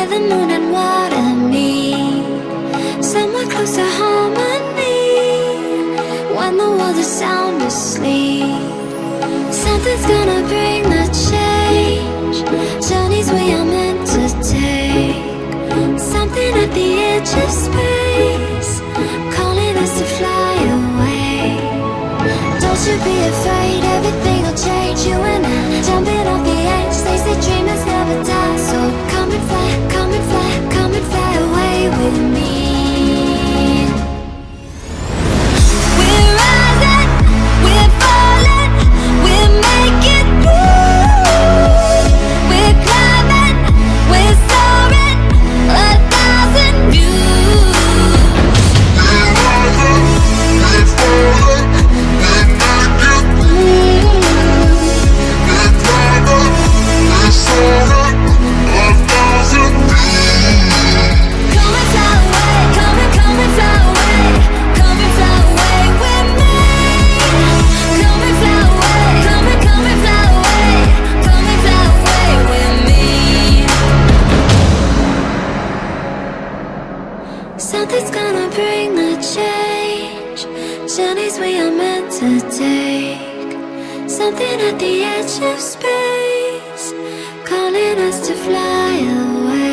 where the moon and water meet, somewhere close to harmony, when the world is sound asleep. Something's gonna bring the change, journeys we are meant to take. Something at the edge of space, calling us to fly away. Don't you be afraid, everything will change. You and I, jumping off the edge. They say dreamers never die, so come and fly, come and fly, come and fly away with me. We're rising, we're falling, we're making through. We're climbing, we're soaring, 1,000 views. We're rising, we're falling, we're making through. We're climbing, we're soaring, 1,000 views. Come and fly away, come and fly away, come and fly away with me. Come and fly away, come and fly away, come and fly away with me. Something's gonna bring the change, journeys we are meant to take. Something at the edge of space, calling us to fly away.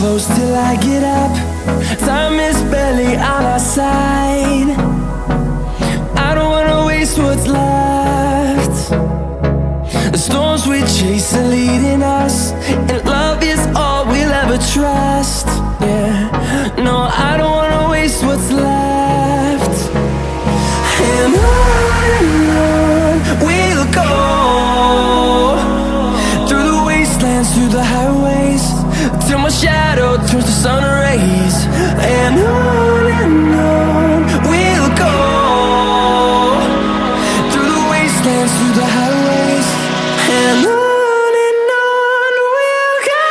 close till I get up. Time is barely on our side. I don't wanna waste what's left. The storms we chase are leading us, and love is all we'll ever trust. Yeah, no, I don't wanna waste what's left. And on we'll go, through the wastelands, through the highways, till my shadow turns to sun rays. And on we'll go, through the wastelands, through the highways, and on we'll go.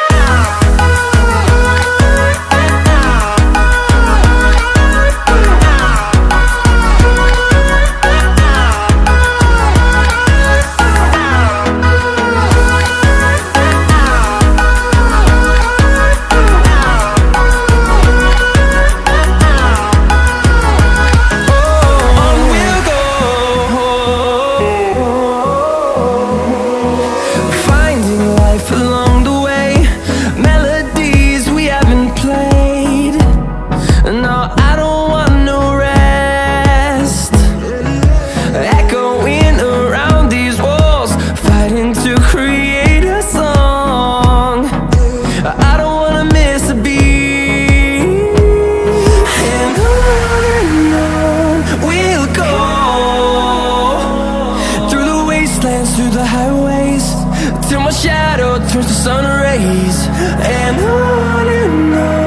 sun rays, and on